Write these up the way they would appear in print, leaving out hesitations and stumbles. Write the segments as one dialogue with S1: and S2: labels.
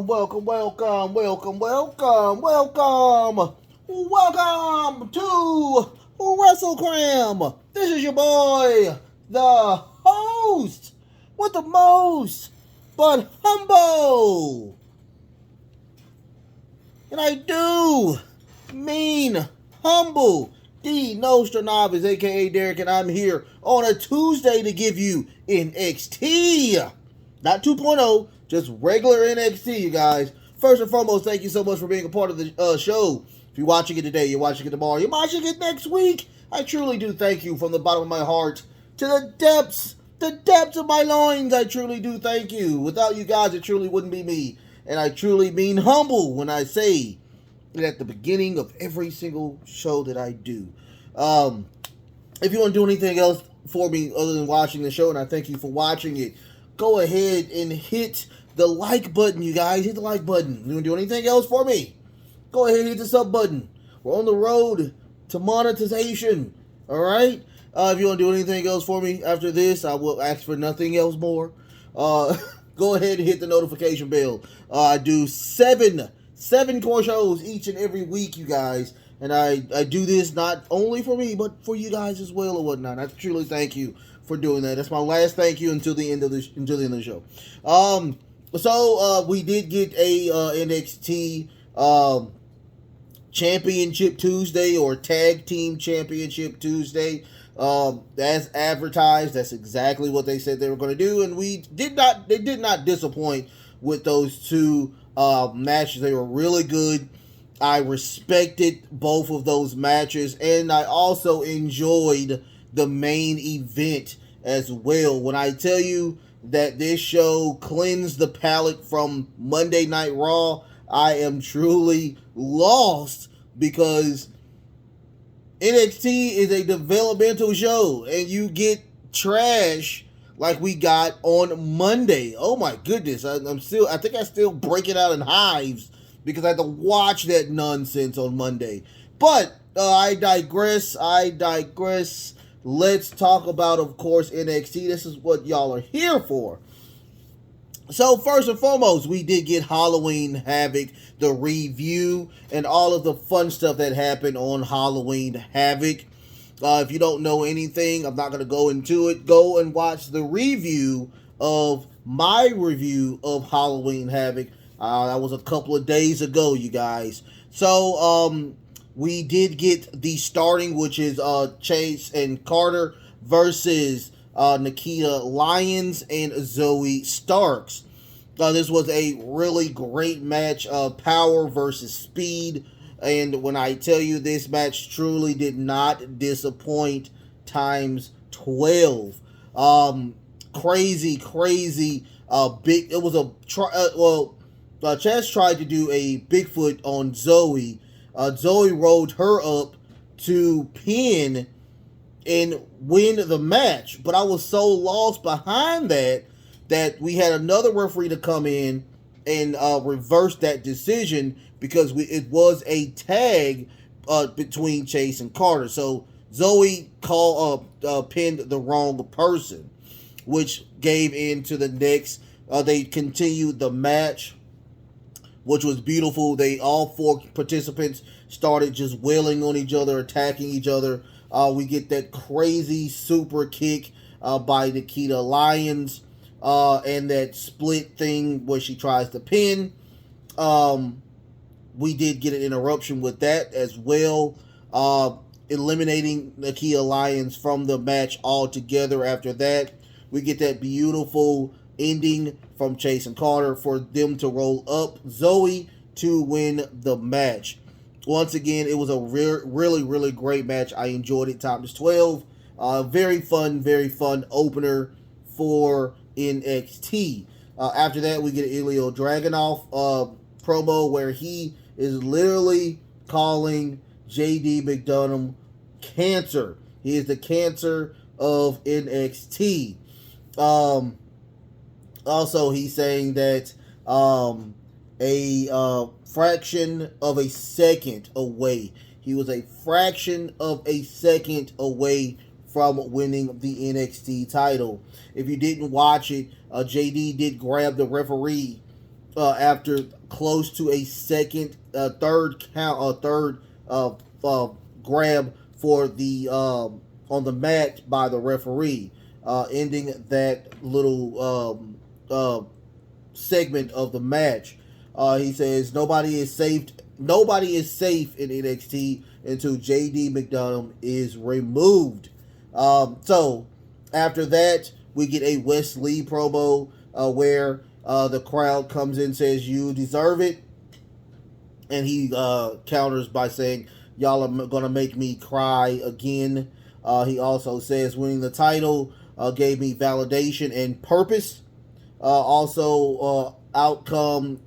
S1: Welcome to WrestleCram. This is your boy, the host with the most, but humble. And I do mean humble. The Nostradamus, aka Derek, and I'm here on a Tuesday to give you NXT. Not 2.0, just regular NXT, you guys. First and foremost, thank you so much for being a part of the show. If you're watching it today, you're watching it tomorrow, you're watching it next week, I truly do thank you from the bottom of my heart to the depths of my loins. I truly do thank you. Without you guys, it truly wouldn't be me. And I truly mean humble when I say it at the beginning of every single show that I do. If you want to do anything else for me other than watching the show, and I thank you for watching it, go ahead and hit the like button, you guys. Hit the like button. You want to do anything else for me? Go ahead and hit the sub button. We're on the road to monetization. Alright? If you want to do anything else for me after this, I will ask for nothing else more. Go ahead and hit the notification bell. I do seven core shows each and every week, you guys. And I do this not only for me, but for you guys as well or whatnot. I truly thank you for doing that. That's my last thank you until the end of the show. So we did get a NXT Championship Tuesday, or Tag Team Championship Tuesday. As advertised, that's exactly what they said they were going to do, and they did not disappoint with those two matches. They were really good. I respected both of those matches, and I also enjoyed the main event as well. When I tell you that this show cleansed the palate from Monday Night Raw, I am truly lost, because NXT is a developmental show, and you get trash like we got on Monday. Oh my goodness, I think I still break it out in hives because I had to watch that nonsense on Monday. But I digress. Let's talk about, of course, NXT. This is what y'all are here for. So first and foremost, we did get Halloween Havoc, the review, and all of the fun stuff that happened on Halloween Havoc. If you don't know anything, I'm not going to go into it. Go and watch the review of my review of Halloween Havoc. That was a couple of days ago, you guys. So we did get the starting, which is Chase and Carter versus Nikita Lyons and Zoe Starks. This was a really great match, power versus speed, and when I tell you, this match truly did not disappoint times 12. Crazy, big. It was Chaz tried to do a Bigfoot on Zoe. Zoe rolled her up to pin and win the match, but I was so lost behind that we had another referee to come in and reverse that decision, because it was a tag between Chase and Carter. So Zoe pinned the wrong person, which gave in to the next. They continued the match, which was beautiful. All four participants started just wailing on each other, attacking each other. We get that crazy super kick by Nikita Lyons, and that split thing where she tries to pin. We did get an interruption with that as well, eliminating Nikita Lyons from the match altogether. After that, we get that beautiful ending from Chase and Carter for them to roll up Zoe to win the match. Once again, it was a really great match. I enjoyed it times 12. Very fun opener for NXT. After that, we get an Ilya Dragunov promo where he is literally calling JD McDonough cancer. He is the cancer of NXT. Also, he's saying that a fraction of a second away. He was a fraction of a second away from winning the NXT title. If you didn't watch it, JD did grab the referee after close to a third count, third grab for the on the mat by the referee, ending that little segment of the match. He says nobody is safe. Nobody is safe in NXT until JD McDonough is removed. So after that, we get a Wes Lee promo where the crowd comes in and says, "You deserve it," and he counters by saying, "Y'all are gonna make me cry again." He also says, "Winning the title gave me validation and purpose." Also, outcomes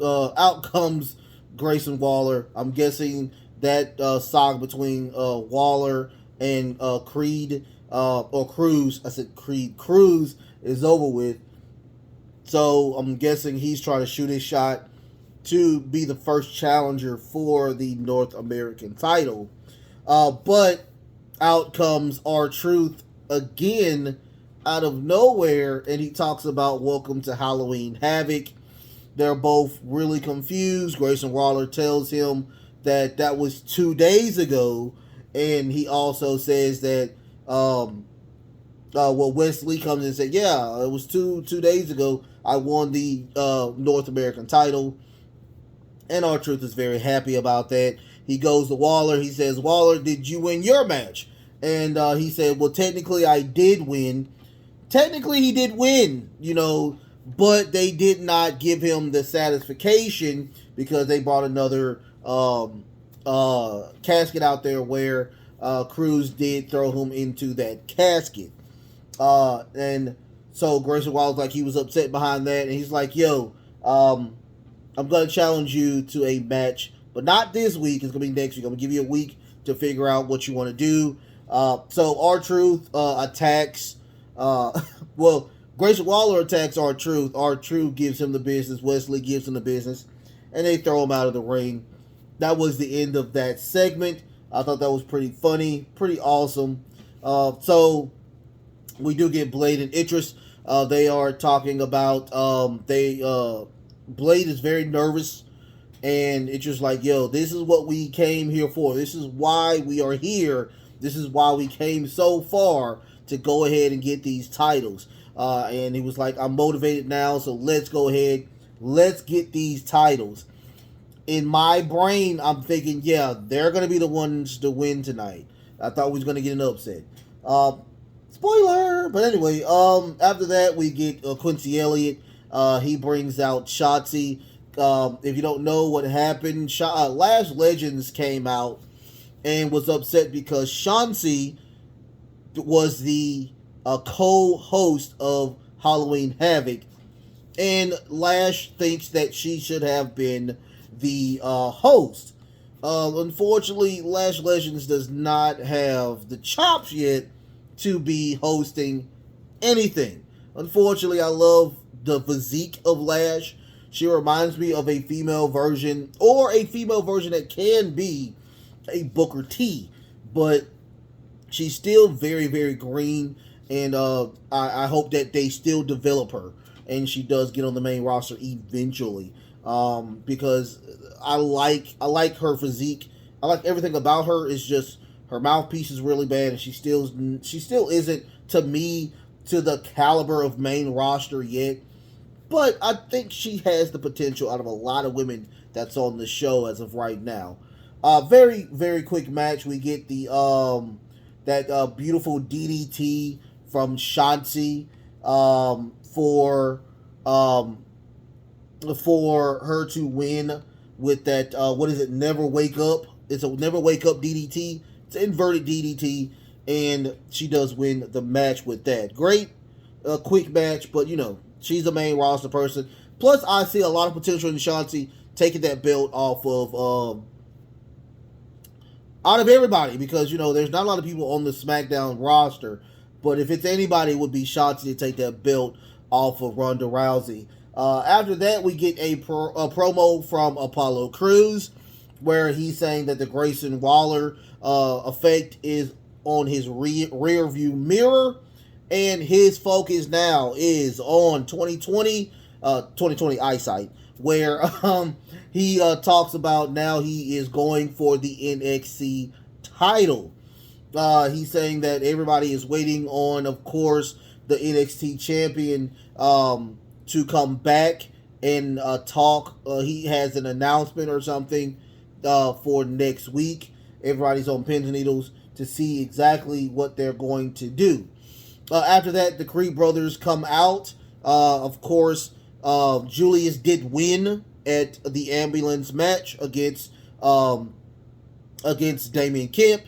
S1: Grayson Waller. I'm guessing that saga between Waller and Creed or Cruz. I said Creed. Cruz is over with. So I'm guessing he's trying to shoot his shot to be the first challenger for the North American title. But out comes R-Truth again out of nowhere, and he talks about Welcome to Halloween Havoc. They're both really confused. Grayson Waller tells him that was 2 days ago, and he also says that Wes Lee comes in and said, "Yeah, it was two days ago. I won the North American title," and R-Truth is very happy about that. He goes to Waller. He says, "Waller, did you win your match?" And he said, "Well, technically, I did win." Technically, he did win, but they did not give him the satisfaction because they brought another casket out there where Cruz did throw him into that casket. And so Grayson Waller's like, he was upset behind that, and he's like, "Yo, I'm going to challenge you to a match, but not this week. It's going to be next week. I'm going to give you a week to figure out what you want to do." So R-Truth attacks... Grayson Waller attacks R-Truth. R-Truth gives him the business. Wes Lee gives him the business. And they throw him out of the ring. That was the end of that segment. I thought that was pretty funny. Pretty awesome. So we do get Blade and Idris. They are talking about... Blade is very nervous. And it's just like, yo, this is what we came here for. This is why we are here. This is why we came so far to go ahead and get these titles. And he was like, "I'm motivated now, so let's go ahead. Let's get these titles." In my brain, I'm thinking, yeah, they're going to be the ones to win tonight. I thought we was going to get an upset. Spoiler! But anyway, after that, we get Quincy Elliott. He brings out Shotzi. If you don't know what happened, Lash Legends came out and was upset because Shotzi was the co-host of Halloween Havoc, and Lash thinks that she should have been the host. Unfortunately, Lash Legends does not have the chops yet to be hosting anything. Unfortunately, I love the physique of Lash. She reminds me of a female version, or a female version that can be a Booker T, but she's still very, very green, and I hope that they still develop her, and she does get on the main roster eventually. Because I like her physique. I like everything about her. It's just her mouthpiece is really bad, and she still isn't, to me, to the caliber of main roster yet. But I think she has the potential out of a lot of women that's on the show as of right now. Very, very quick match. We get the that beautiful DDT from Shotzi for her to win with that what is it? Never Wake Up. It's a Never Wake Up DDT. It's an inverted DDT, and she does win the match with that. Great, quick match, but she's a main roster person. Plus, I see a lot of potential in Shotzi taking that belt off of out of everybody, because there's not a lot of people on the SmackDown roster, but if it's anybody, it would be Shotzi to take that belt off of Ronda Rousey. After that, we get a promo from Apollo Crews, where he's saying that the Grayson Waller effect is on his rear view mirror, and his focus now is on 2020 eyesight, where he talks about now he is going for the NXT title. He's saying that everybody is waiting on, of course, the NXT champion to come back and talk. He has an announcement or something for next week. Everybody's on pins and needles to see exactly what they're going to do. After that, the Creed brothers come out. Of course, Julius did win at the ambulance match against Damian Kemp.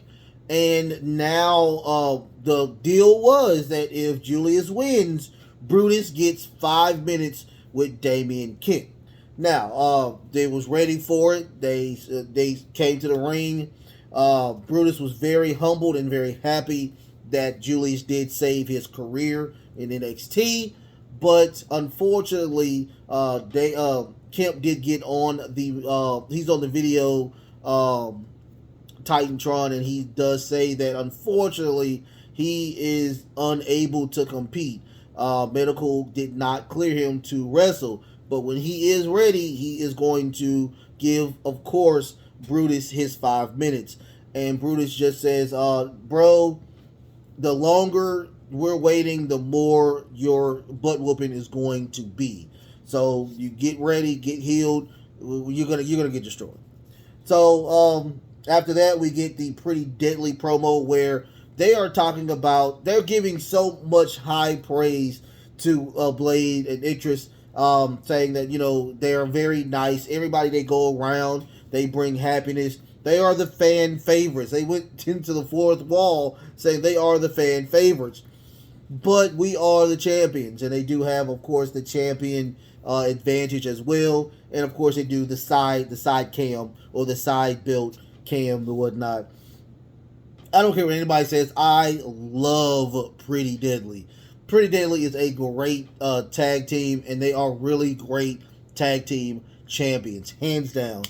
S1: And now the deal was that if Julius wins, Brutus gets 5 minutes with Damian Kemp. Now, they was ready for it. They came to the ring. Brutus was very humbled and very happy that Julius did save his career in NXT. But unfortunately, Kemp did get on he's on the video Titantron, and he does say that unfortunately he is unable to compete. Medical did not clear him to wrestle, but when he is ready, he is going to give, of course, Brutus his 5 minutes. And Brutus just says, bro, the longer we're waiting, the more your butt whooping is going to be. So you get ready, get healed. You're gonna get destroyed. So after that, we get the Pretty Deadly promo where they are talking about, they're giving so much high praise to Blade and Idris, saying that, you know, they are very nice. Everybody they go around, they bring happiness. They are the fan favorites. They went into the fourth wall saying they are the fan favorites. But we are the champions, and they do have, of course, the champion advantage as well. And of course, they do the side cam or the side built cam and whatnot. I don't care what anybody says. I love Pretty Deadly. Pretty Deadly is a great tag team, and they are really great tag team champions, hands down.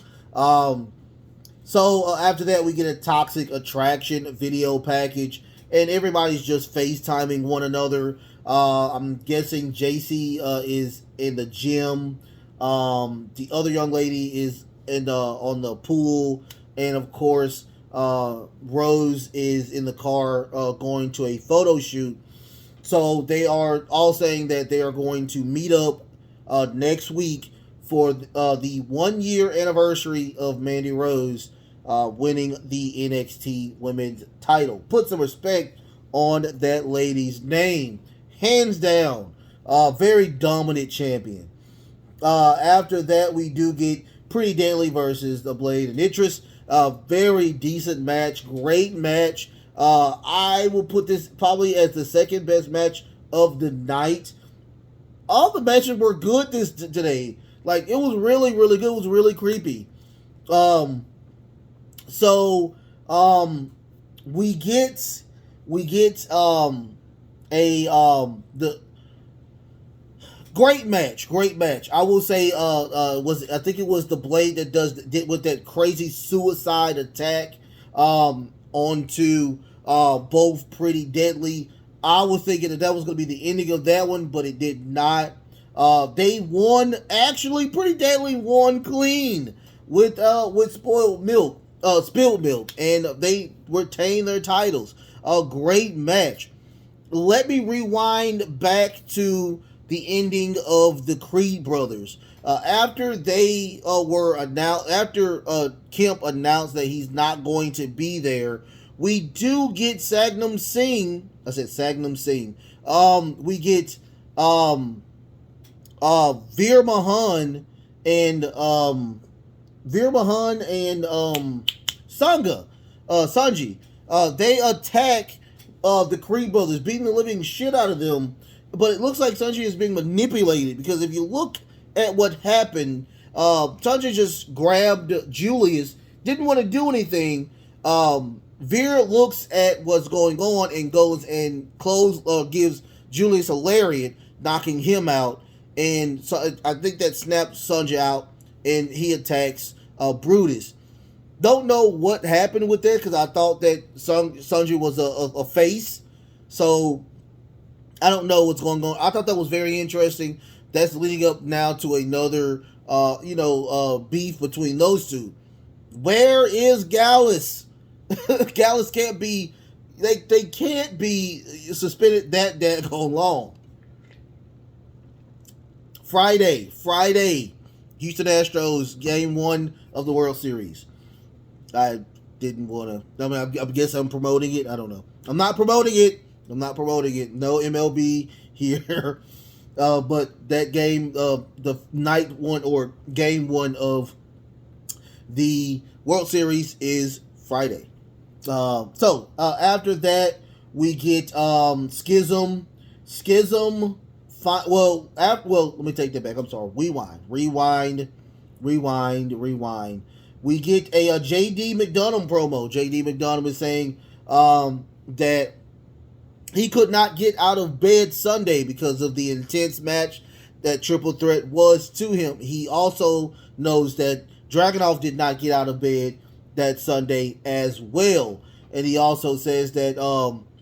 S1: So after that, we get a Toxic Attraction video package, and everybody's just FaceTiming one another. I'm guessing JC is in the gym. The other young lady is on the pool, and of course, Rose is in the car going to a photo shoot. So they are all saying that they are going to meet up next week for the 1 year anniversary of Mandy Rose winning the NXT Women's title. Put some respect on that lady's name. Hands down, very dominant champion. After that, we do get Pretty Deadly versus the Blade and Idris. Very decent match, great match. I will put this probably as the second best match of the night. All the matches were good today. Like, it was really, really good. It was really creepy. We get the great match. I will say, I think it was the Blade that did with that crazy suicide attack onto both Pretty Deadly. I was thinking that was going to be the ending of that one, but it did not. They won. Actually, Pretty Deadly won clean with spilled milk, and they retained their titles. A great match. Let me rewind back to the ending of the Creed brothers. After they were announced, after Kemp announced that he's not going to be there, we do get Sagnam Singh. I said Sagnam Singh. We get Veer Mahan and Sanji. They attack the Creed brothers, beating the living shit out of them. But it looks like Sanji is being manipulated, because if you look at what happened, Sanji just grabbed Julius, didn't want to do anything. Veer looks at what's going on and goes and gives Julius a lariat, knocking him out. And so I think that snaps Sanji out, and he attacks Brutus. Don't know what happened with that, because I thought that Sanji was a face. So I don't know what's going on. I thought that was very interesting that's leading up now to another beef between those two. Where is Gallus? Gallus can't be. They can't be suspended that long. Friday, Houston Astros game 1 of the World Series. I didn't want to. I mean, I guess I'm promoting it. I don't know. I'm not promoting it. No MLB here. But that game, the night 1 or game 1 of the World Series is Friday. So after that, we get Schism. Let me take that back. I'm sorry. Rewind. We get a J.D. McDonough promo. J.D. McDonough is saying that he could not get out of bed Sunday because of the intense match that Triple Threat was to him. He also knows that Dragunov did not get out of bed that Sunday as well. And he also says that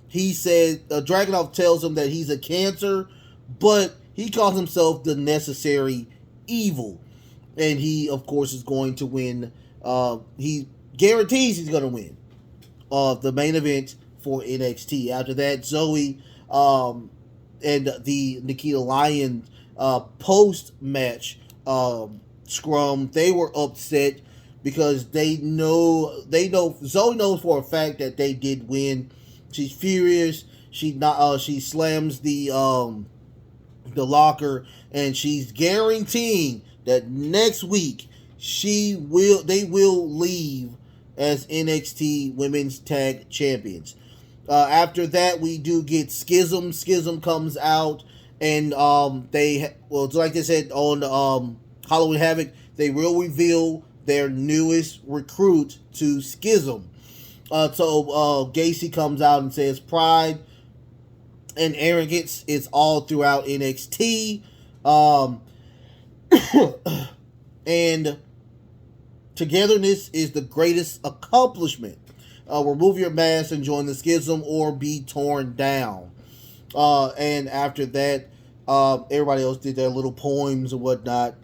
S1: Dragunov tells him that he's a cancer, but he calls himself the necessary evil. And he, of course, is going to win. He guarantees he's going to win the main event for NXT. After that, Zoe and the Nikita Lyons post-match scrum, they were upset because they know Zoe knows for a fact that they did win. She's furious. She slams the locker, and she's guaranteeing that next week they will leave as NXT Women's Tag Champions. After that, we do get Schism. Schism comes out, and like they said on Halloween Havoc, they will reveal their newest recruit to Schism. So Gacy comes out and says pride and arrogance is all throughout NXT. And togetherness is the greatest accomplishment. Remove your mask and join the Schism or be torn down. And after that, everybody else did their little poems and whatnot.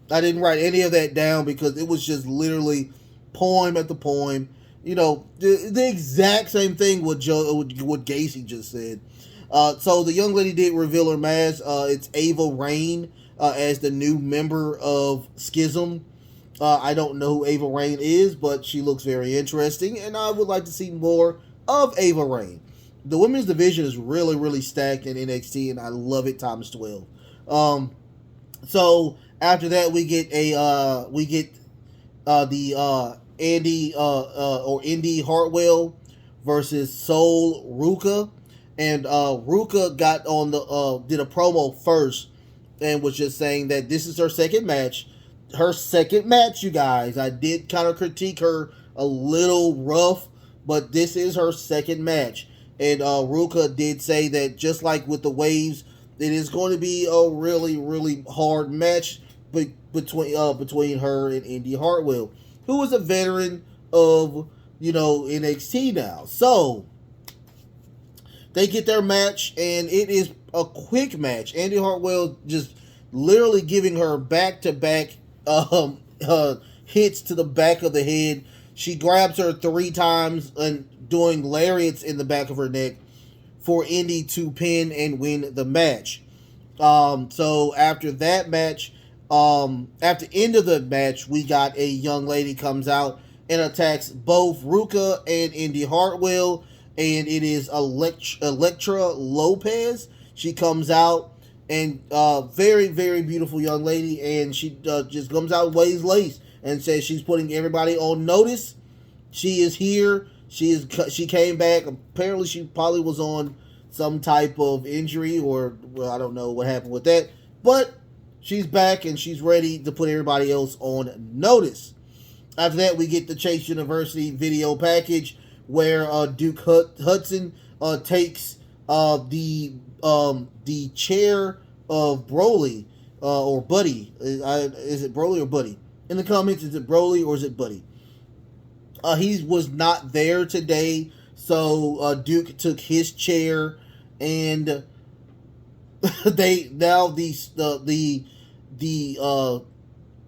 S1: I didn't write any of that down because it was just literally poem after poem. You know, the exact same thing what Gacy just said. So the young lady did reveal her mask. It's Ava Rain as the new member of Schism. I don't know who Ava Rain is, but she looks very interesting, and I would like to see more of Ava Rain. The women's division is really, really stacked in NXT, and I love it times 12. So after that, we get the Indy Hartwell versus Soul Ruka, and Ruka got on did a promo first and was just saying that this is her second match. Her second match, you guys. I did kind of critique her a little rough, but this is her second match. And Ruka did say that just like with the Waves, it is going to be a really, really hard match between her and Indy Hartwell, who is a veteran of, NXT now. So they get their match, and it is a quick match. Indy Hartwell just literally giving her back-to-back hits to the back of the head. She grabs her 3 times and doing lariats in the back of her neck for Indy to pin and win the match. So after that match, at the end of the match, we got a young lady comes out and attacks both Ruka and Indy Hartwell, and it is Electra Lopez. She comes out, and very, very beautiful young lady, and she just comes out ways lace and says she's putting everybody on notice. She is here. She came back. Apparently, she probably was on some type of injury, or I don't know what happened with that, but she's back and she's ready to put everybody else on notice. After that, we get the Chase University video package where Duke Hudson takes the chair of Broly or Buddy. Is it Broly or Buddy? In the comments, is it Broly or is it Buddy? He was not there today, so Duke took his chair, and the the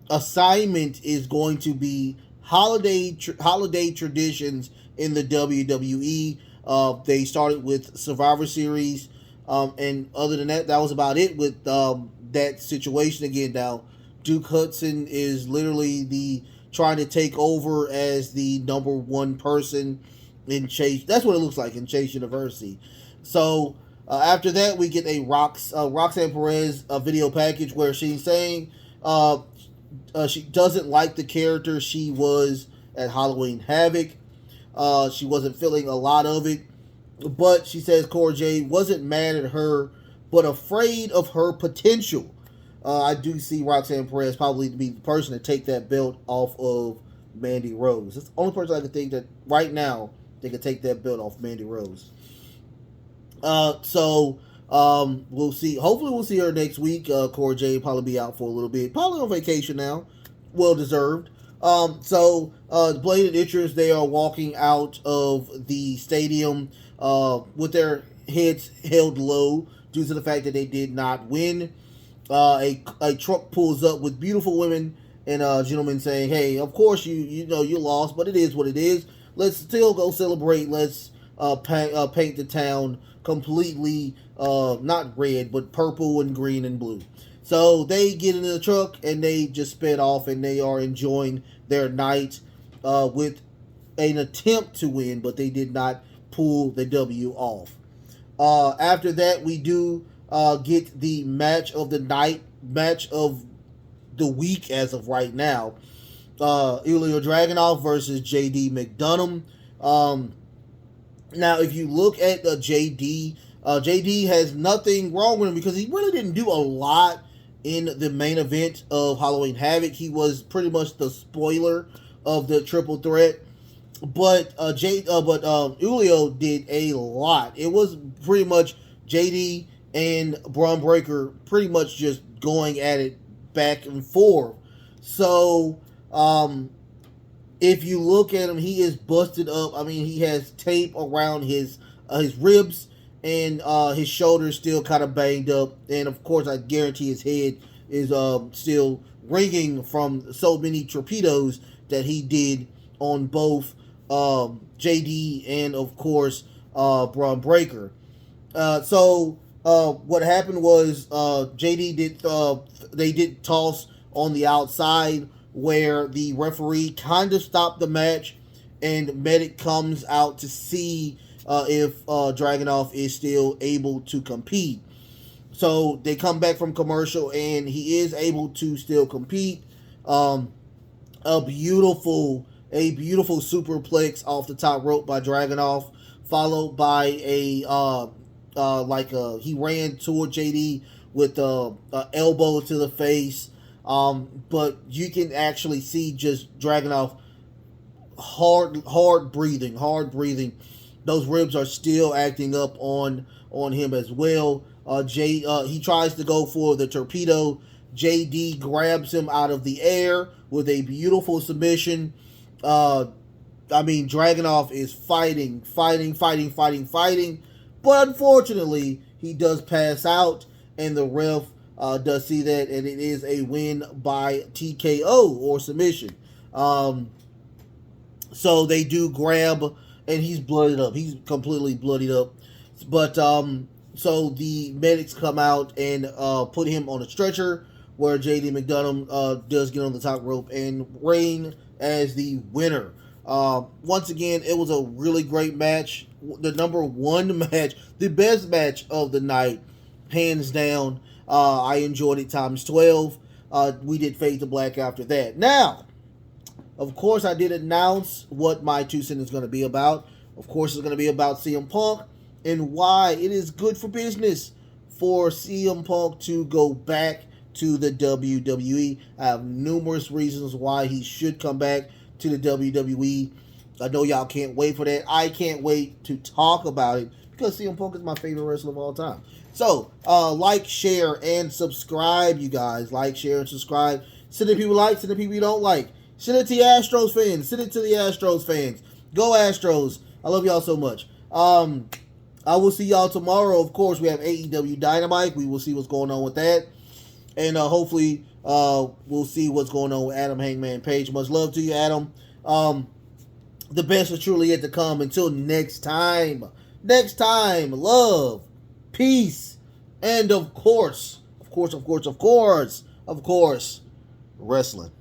S1: assignment is going to be holiday traditions in the WWE. They started with Survivor Series, and other than that, that was about it with that situation. Again, now Duke Hudson is literally the trying to take over as the number one person in Chase. That's what it looks like in Chase University. So after that, we get a Roxanne Perez video package where she's saying she doesn't like the character she was at Halloween Havoc. She wasn't feeling a lot of it, but she says Cora Jade wasn't mad at her, but afraid of her potential. I do see Roxanne Perez probably to be the person to take that belt off of Mandy Rose. It's the only person I can think that right now they could take that belt off Mandy Rose. So we'll see. Hopefully, we'll see her next week. Cora Jade probably be out for a little bit. Probably on vacation now. Well deserved. Blade and Itchers, they are walking out of the stadium with their heads held low due to the fact that they did not win. A truck pulls up with beautiful women and gentlemen saying, "Hey, of course you know you lost, but it is what it is. Let's still go celebrate. Let's paint the town completely not red, but purple and green and blue." So they get in the truck and they just sped off and they are enjoying their night with an attempt to win, but they did not pull the W off. After that, we do get the match of the night, match of the week as of right now. Ilya Dragunov versus JD McDonough. Now, if you look at JD, JD has nothing wrong with him because he really didn't do a lot in the main event of Halloween Havoc. He was pretty much the spoiler of the triple threat. But Ulio did a lot. It was pretty much JD and Braun Breaker pretty much just going at it back and forth. So, if you look at him, he is busted up. I mean, he has tape around his ribs and his shoulders still kind of banged up. And of course, I guarantee his head is still ringing from so many torpedoes that he did on both JD and of course Braun Breaker. So what happened was JD did toss on the outside where the referee kind of stopped the match, and Medic comes out to see if Dragunov is still able to compete. So they come back from commercial, and he is able to still compete. A beautiful superplex off the top rope by Dragunov, followed by he ran toward JD with a elbow to the face. But you can actually see just Dragunov hard breathing. Those ribs are still acting up on him as well. He tries to go for the torpedo. JD grabs him out of the air with a beautiful submission. Dragunov is fighting, but unfortunately, he does pass out, and the ref does see that, and it is a win by TKO or submission. So they do grab, and he's bloodied up. He's completely bloodied up. But so the medics come out and put him on a stretcher, where JD McDonough does get on the top rope and reign as the winner. Once again, it was a really great match. The number one match, the best match of the night, hands down. I enjoyed it times 12. We did Fade to Black after that. Now, of course, I did announce what my 2 cents is going to be about. Of course, it's going to be about CM Punk and why it is good for business for CM Punk to go back to the WWE. I have numerous reasons why he should come back to the WWE. I know y'all can't wait for that. I can't wait to talk about it because CM Punk is my favorite wrestler of all time. So, like, share, and subscribe, you guys. Like, share, and subscribe. Send it to people like, send it to people you don't like. Send it to the Astros fans. Send it to the Astros fans. Go Astros. I love y'all so much. I will see y'all tomorrow. Of course, we have AEW Dynamite. We will see what's going on with that. And hopefully We'll see what's going on with Adam Hangman Page. Much love to you, Adam. The best is truly yet to come. Until next time, love, peace, and of course, wrestling.